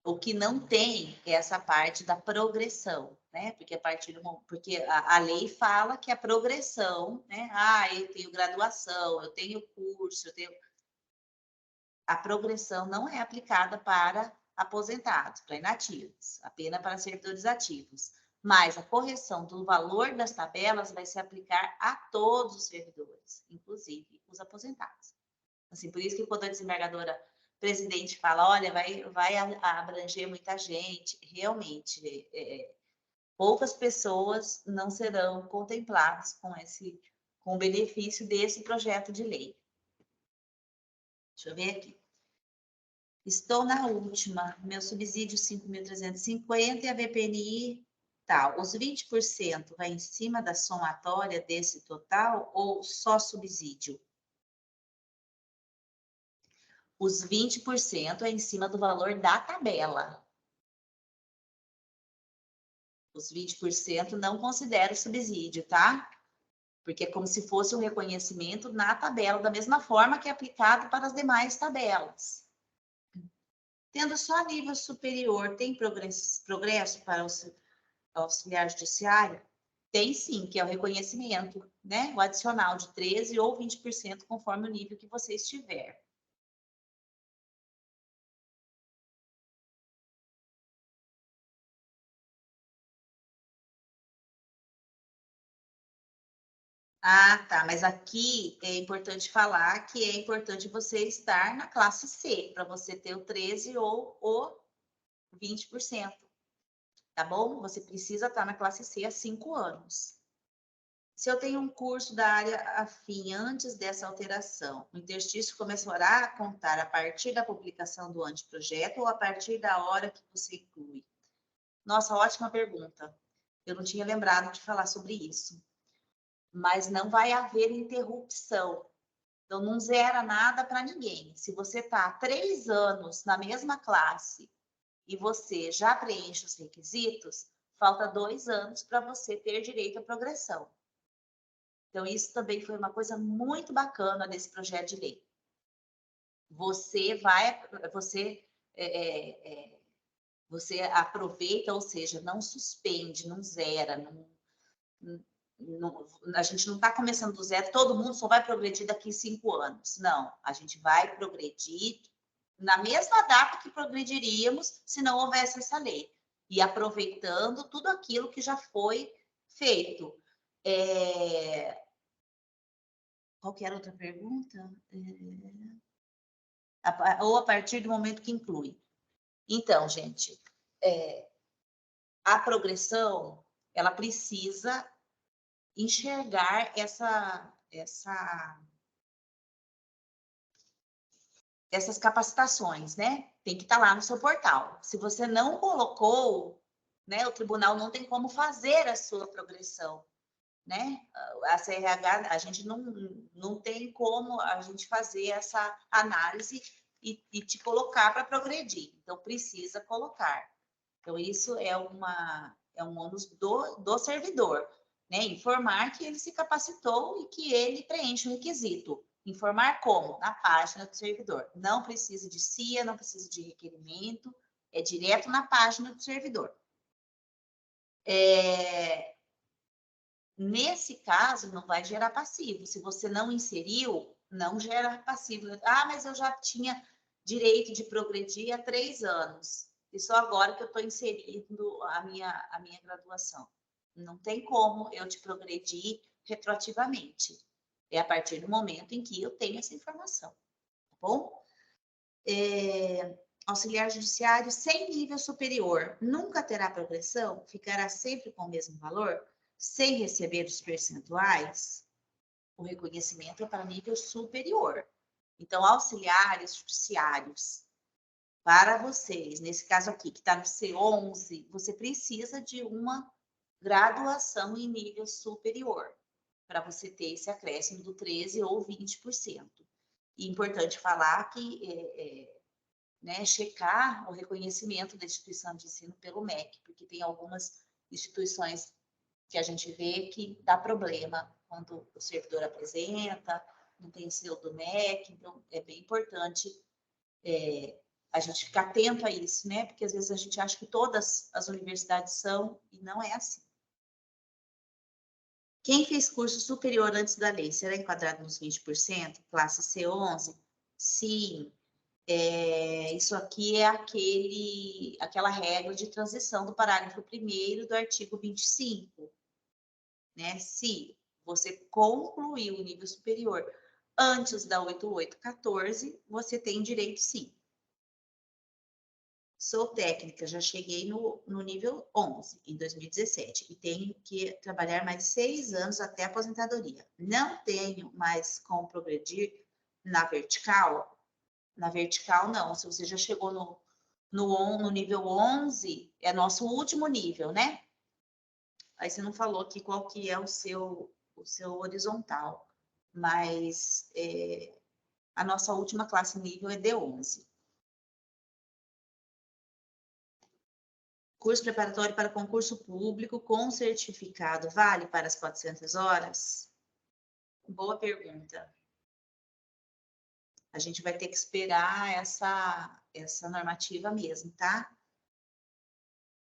O que não tem é essa parte da progressão, né? Porque porque a lei fala que a progressão, né? Ah, eu tenho graduação, eu tenho curso, a progressão não é aplicada para aposentados, para inativos, apenas para servidores ativos. Mas a correção do valor das tabelas vai se aplicar a todos os servidores, inclusive os aposentados. Assim, por isso que quando a desembargadora presidente fala, olha, vai abranger muita gente, realmente, poucas pessoas não serão contempladas com o benefício desse projeto de lei. Deixa eu ver aqui. Estou na última, meu subsídio 5.350 e a VPNI tal. Os 20% vai em cima da somatória desse total ou só subsídio? Os 20% é em cima do valor da tabela. Os 20% não considera o subsídio, tá? Porque é como se fosse um reconhecimento na tabela, da mesma forma que é aplicado para as demais tabelas. Tendo só nível superior, tem progresso para o auxiliar judiciário? Tem sim, que é o reconhecimento, né? O adicional de 13% ou 20%, conforme o nível que você estiver. Ah, tá, mas aqui é importante falar que é importante você estar na classe C, para você ter o 13% ou o 20%, tá bom? Você precisa estar na classe C há 5 anos. Se eu tenho um curso da área afim antes dessa alteração, o interstício começará a contar a partir da publicação do anteprojeto ou a partir da hora que você inclui? Nossa, ótima pergunta. Eu não tinha lembrado de falar sobre isso. Mas não vai haver interrupção. Então, não zera nada para ninguém. Se você está há 3 anos na mesma classe e você já preenche os requisitos, falta 2 anos para você ter direito à progressão. Então, isso também foi uma coisa muito bacana desse projeto de lei. Você você aproveita, ou seja, não suspende, não zera, a gente não está começando do zero, todo mundo só vai progredir daqui 5 anos. Não, a gente vai progredir na mesma data que progrediríamos se não houvesse essa lei. E aproveitando tudo aquilo que já foi feito. Qualquer outra pergunta? Ou a partir do momento que inclui. Então, gente, a progressão, ela precisa enxergar essas capacitações, né? Tem que estar lá no seu portal. Se você não colocou, né, o tribunal não tem como fazer a sua progressão, né? A CRH, a gente não tem como a gente fazer essa análise e te colocar para progredir. Então, precisa colocar. Então, isso é um ônus do servidor, né? Informar que ele se capacitou e que ele preenche o requisito. Informar como? Na página do servidor. Não precisa de CIA, não precisa de requerimento, é direto na página do servidor. Nesse caso, não vai gerar passivo. Se você não inseriu, não gera passivo. Ah, mas eu já tinha direito de progredir há 3 anos. E só agora que eu estou inserindo a minha graduação. Não tem como eu te progredir retroativamente. É a partir do momento em que eu tenho essa informação. Tá bom? auxiliar judiciário sem nível superior nunca terá progressão? Ficará sempre com o mesmo valor? Sem receber os percentuais? O reconhecimento é para nível superior. Então, auxiliares judiciários, para vocês, nesse caso aqui, que está no C11, você precisa de uma graduação em nível superior, para você ter esse acréscimo do 13% ou 20%. E importante falar que checar o reconhecimento da instituição de ensino pelo MEC, porque tem algumas instituições que a gente vê que dá problema quando o servidor apresenta, não tem selo do MEC, então é bem importante a gente ficar atento a isso, né? Porque às vezes a gente acha que todas as universidades são, e não é assim. Quem fez curso superior antes da lei será enquadrado nos 20%? Classe C11? Sim. Isso aqui é aquela regra de transição do parágrafo 1º do artigo 25. Né? Se você concluiu o nível superior antes da 8814, você tem direito sim. Sou técnica, já cheguei no nível 11, em 2017, e tenho que trabalhar mais 6 anos até a aposentadoria. Não tenho mais como progredir na vertical? Na vertical, não. Se você já chegou no nível 11, é nosso último nível, né? Aí você não falou aqui qual que é o seu horizontal, mas a nossa última classe nível é D11. Curso preparatório para concurso público com certificado vale para as 400 horas? Boa pergunta. A gente vai ter que esperar essa normativa mesmo, tá?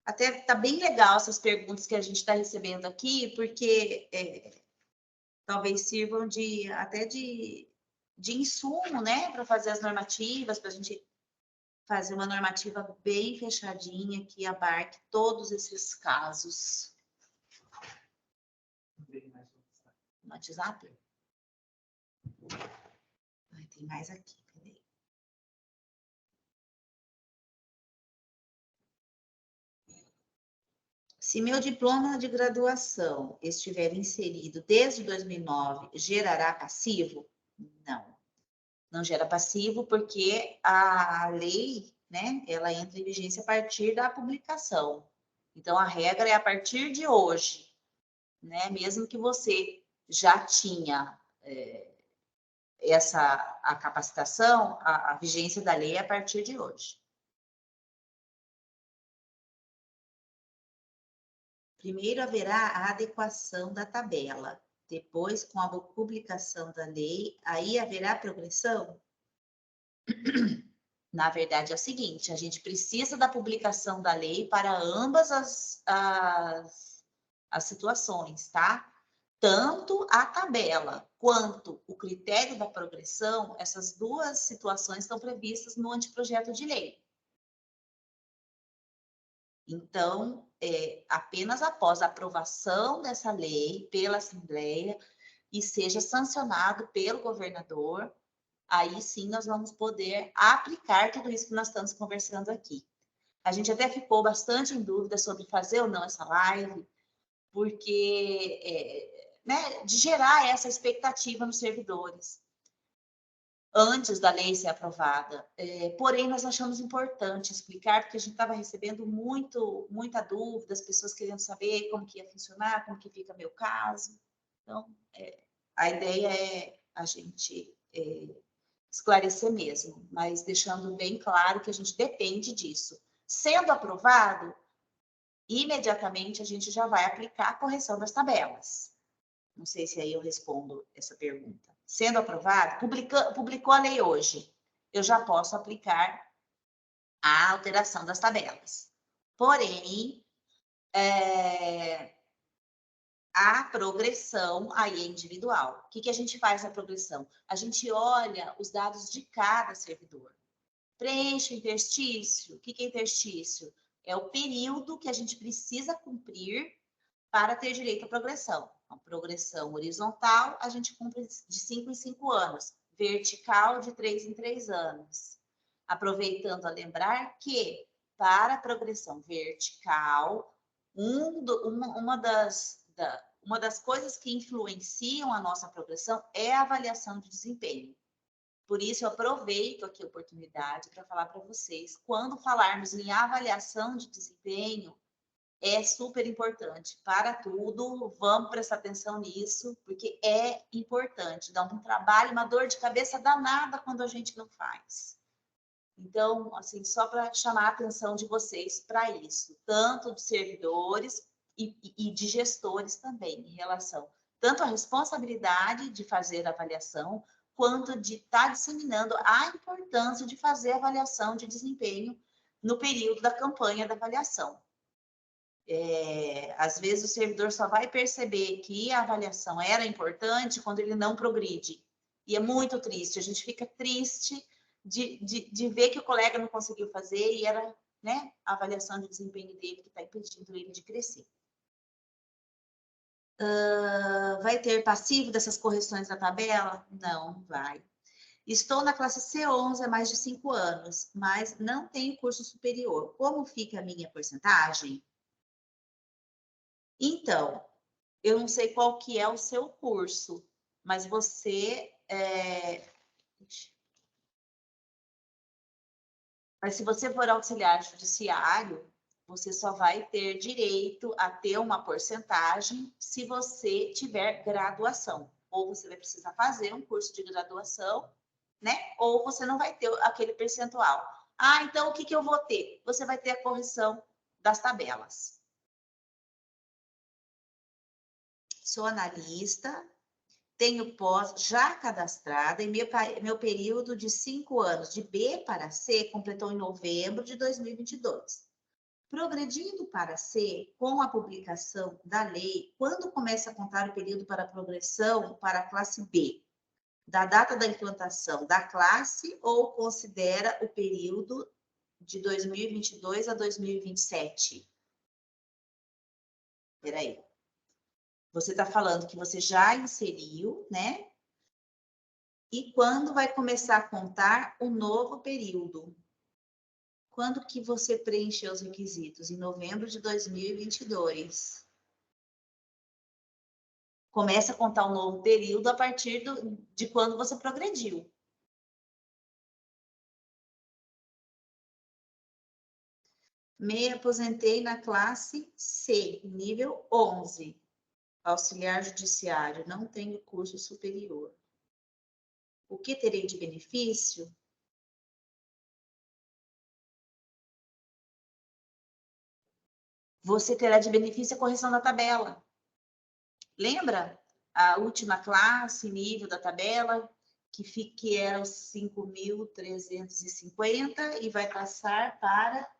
Até tá bem legal essas perguntas que a gente está recebendo aqui, porque talvez sirvam até de insumo, né, para fazer as normativas, para a gente fazer uma normativa bem fechadinha que abarque todos esses casos. No WhatsApp? Tem mais aqui, cadê? Se meu diploma de graduação estiver inserido desde 2009, gerará passivo? Não. Não gera passivo porque a lei, né, ela entra em vigência a partir da publicação. Então, a regra é a partir de hoje, né? Mesmo que você já tinha a capacitação, a vigência da lei é a partir de hoje. Primeiro haverá a adequação da tabela. Depois, com a publicação da lei, aí haverá progressão? Na verdade, é o seguinte, a gente precisa da publicação da lei para ambas as situações, tá? Tanto a tabela quanto o critério da progressão, essas duas situações estão previstas no anteprojeto de lei. Então, apenas após a aprovação dessa lei pela Assembleia e seja sancionado pelo governador, aí sim nós vamos poder aplicar tudo isso que nós estamos conversando aqui. A gente até ficou bastante em dúvida sobre fazer ou não essa live, porque, de gerar essa expectativa nos servidores antes da lei ser aprovada. Porém, nós achamos importante explicar, porque a gente estava recebendo muita dúvida, as pessoas querendo saber como que ia funcionar, como que fica meu caso. Então, a ideia é a gente esclarecer mesmo, mas deixando bem claro que a gente depende disso. Sendo aprovado, imediatamente a gente já vai aplicar a correção das tabelas. Não sei se aí eu respondo essa pergunta. Sendo aprovado, publicou a lei hoje, eu já posso aplicar a alteração das tabelas. Porém, a progressão aí é individual. O que a gente faz na progressão? A gente olha os dados de cada servidor. Preenche o interstício. O que é interstício? É o período que a gente precisa cumprir para ter direito à progressão. A progressão horizontal, a gente cumpre de 5 em 5 anos. Vertical, de 3 em 3 anos. Aproveitando a lembrar que, para a progressão vertical, uma das coisas que influenciam a nossa progressão é a avaliação de desempenho. Por isso, eu aproveito aqui a oportunidade para falar para vocês, quando falarmos em avaliação de desempenho, é super importante. Para tudo, vamos prestar atenção nisso, porque é importante. Dá um trabalho, uma dor de cabeça danada quando a gente não faz. Então, assim, só para chamar a atenção de vocês para isso, tanto de servidores e de gestores também, em relação tanto à responsabilidade de fazer a avaliação, quanto de estar disseminando a importância de fazer a avaliação de desempenho no período da campanha da avaliação. Às vezes o servidor só vai perceber que a avaliação era importante quando ele não progride. E é muito triste, a gente fica triste de ver que o colega não conseguiu fazer e era, né, a avaliação de desempenho dele que está impedindo ele de crescer. Vai ter passivo dessas correções na tabela? Não vai. Estou na classe C11 há mais de 5 anos, mas não tenho curso superior. Como fica a minha porcentagem? Então, eu não sei qual que é o seu curso, mas você... Mas se você for auxiliar judiciário, você só vai ter direito a ter uma porcentagem se você tiver graduação. Ou você vai precisar fazer um curso de graduação, né? Ou você não vai ter aquele percentual. Ah, então o que eu vou ter? Você vai ter a correção das tabelas. Sou analista, tenho pós já cadastrada e meu período de 5 anos de B para C completou em novembro de 2022. Progredindo para C, com a publicação da lei, quando começa a contar o período para progressão para a classe B? Da data da implantação da classe ou considera o período de 2022 a 2027? Espera aí. Você está falando que você já inseriu, né? E quando vai começar a contar o novo período? Quando que você preencheu os requisitos? Em novembro de 2022. Começa a contar um novo período a partir de quando você progrediu. Me aposentei na classe C, nível 11. Auxiliar judiciário, não tenho curso superior. O que terei de benefício? Você terá de benefício a correção da tabela. Lembra? A última classe, nível da tabela, que era os 5.350 e vai passar para...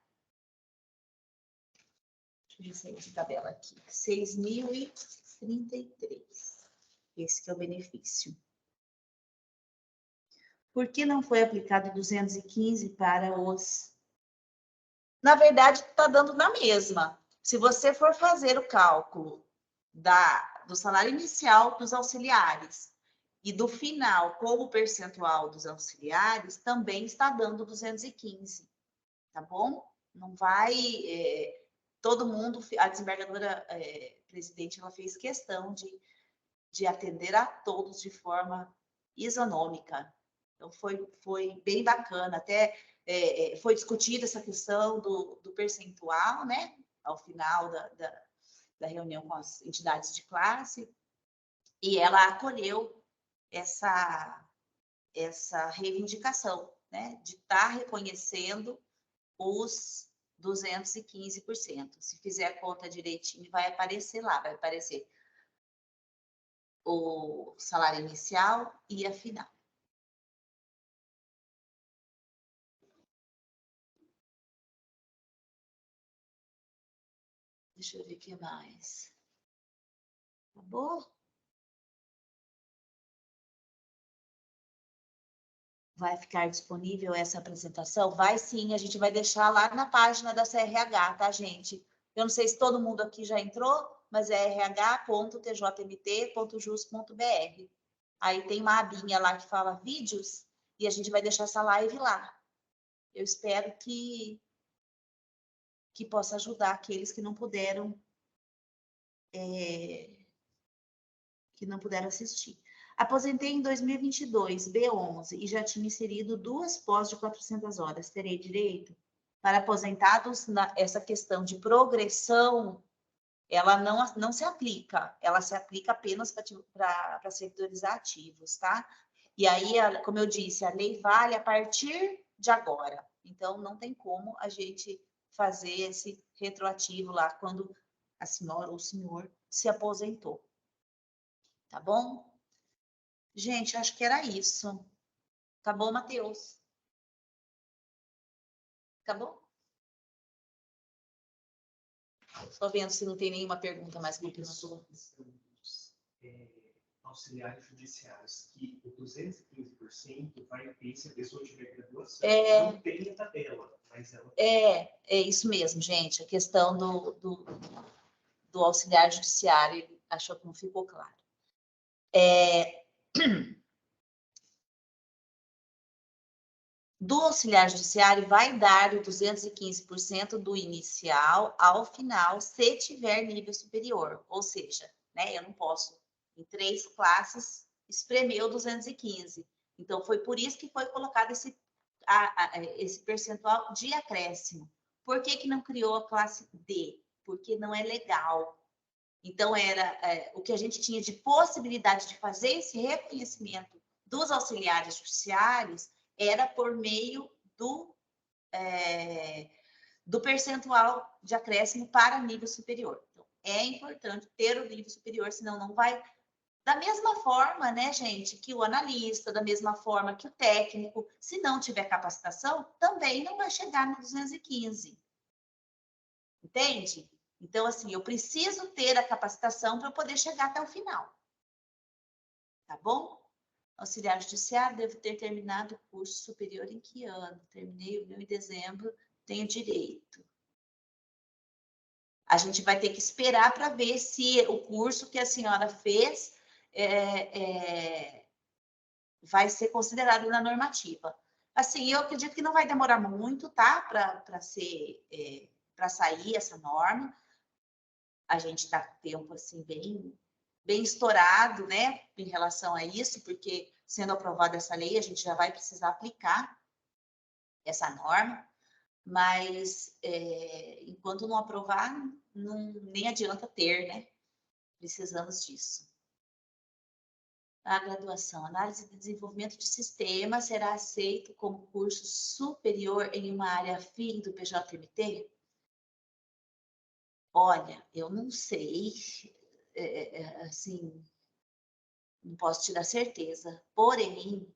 Deixa eu ver se é essa tabela aqui. 6.033. Esse que é o benefício. Por que não foi aplicado 215 para os... Na verdade, está dando na mesma. Se você for fazer o cálculo do salário inicial dos auxiliares e do final com o percentual dos auxiliares, também está dando 215, tá bom? Não vai... todo mundo... A desembargadora presidente, ela fez questão de atender a todos de forma isonômica. Então, foi bem bacana. Até foi discutida essa questão do percentual, né? Ao final da reunião com as entidades de classe, e ela acolheu essa reivindicação, né? De estar reconhecendo os 215%. Se fizer a conta direitinho, vai aparecer lá, vai aparecer o salário inicial e a final. Deixa eu ver o que mais. Acabou? Vai ficar disponível essa apresentação? Vai sim, a gente vai deixar lá na página da CRH, tá, gente? Eu não sei se todo mundo aqui já entrou, mas é rh.tjmt.jus.br. Aí tem uma abinha lá que fala vídeos e a gente vai deixar essa live lá. eu espero que possa ajudar aqueles que não puderam assistir. Aposentei em 2022, B11, e já tinha inserido 2 pós de 400 horas. Terei direito? Para aposentados, essa questão de progressão, ela não se aplica. Ela se aplica apenas para servidores ativos, tá? E aí, como eu disse, a lei vale a partir de agora. Então, não tem como a gente fazer esse retroativo lá quando a senhora ou o senhor se aposentou. Tá bom? Gente, acho que era isso. Tá bom, Matheus? Tá bom? Estou vendo se não tem nenhuma pergunta mais complementar. Auxiliares judiciários, que o 215% vai ter se a pessoa tiver graduação. Não tem a tabela, mas ela... É isso mesmo, gente. A questão do auxiliar judiciário, ele achou que não ficou claro. Do auxiliar judiciário vai dar o 215% do inicial ao final, se tiver nível superior. Ou seja, né, eu não posso, em 3 classes, espremer o 215. Então, foi por isso que foi colocado esse percentual de acréscimo. Por que não criou a classe D? Porque não é legal. Então, o que a gente tinha de possibilidade de fazer esse reconhecimento dos auxiliares judiciários era por meio do percentual de acréscimo para nível superior. Então, é importante ter o nível superior, senão não vai... Da mesma forma, né, gente, que o analista, da mesma forma que o técnico, se não tiver capacitação, também não vai chegar no 215. Entende? Então, assim, eu preciso ter a capacitação para poder chegar até o final. Tá bom? Auxiliar judiciário, devo ter terminado o curso superior em que ano? Terminei o meu em dezembro, tenho direito. A gente vai ter que esperar para ver se o curso que a senhora fez vai ser considerado na normativa. Assim, eu acredito que não vai demorar muito, tá? Para sair essa norma. A gente está com tempo, assim, bem estourado, né, em relação a isso, porque sendo aprovada essa lei, a gente já vai precisar aplicar essa norma, mas enquanto não aprovar, nem adianta ter, né? Precisamos disso. A graduação, análise de desenvolvimento de sistemas, será aceito como curso superior em uma área afim do PJMT? Olha, eu não sei, assim, não posso te dar certeza, porém,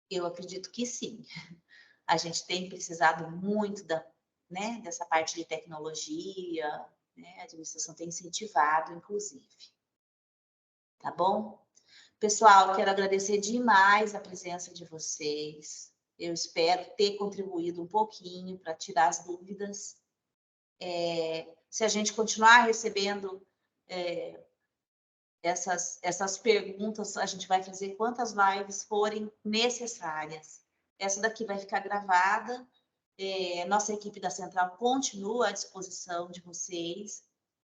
eu acredito que sim. A gente tem precisado muito dessa parte de tecnologia, né? A administração tem incentivado, inclusive. Tá bom? Pessoal, quero agradecer demais a presença de vocês. Eu espero ter contribuído um pouquinho para tirar as dúvidas. Se a gente continuar recebendo essas perguntas, a gente vai fazer quantas lives forem necessárias. Essa daqui vai ficar gravada. Nossa equipe da Central continua à disposição de vocês.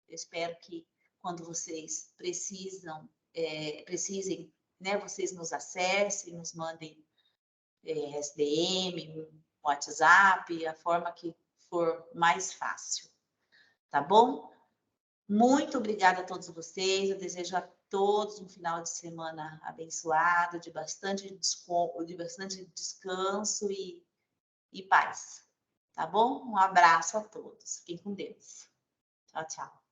Eu espero que quando vocês precisem, né, vocês nos acessem, nos mandem SDM, WhatsApp, a forma que for mais fácil. Tá bom? Muito obrigada a todos vocês. Eu desejo a todos um final de semana abençoado, de bastante descanso e paz. Tá bom? Um abraço a todos. Fiquem com Deus. Tchau, tchau.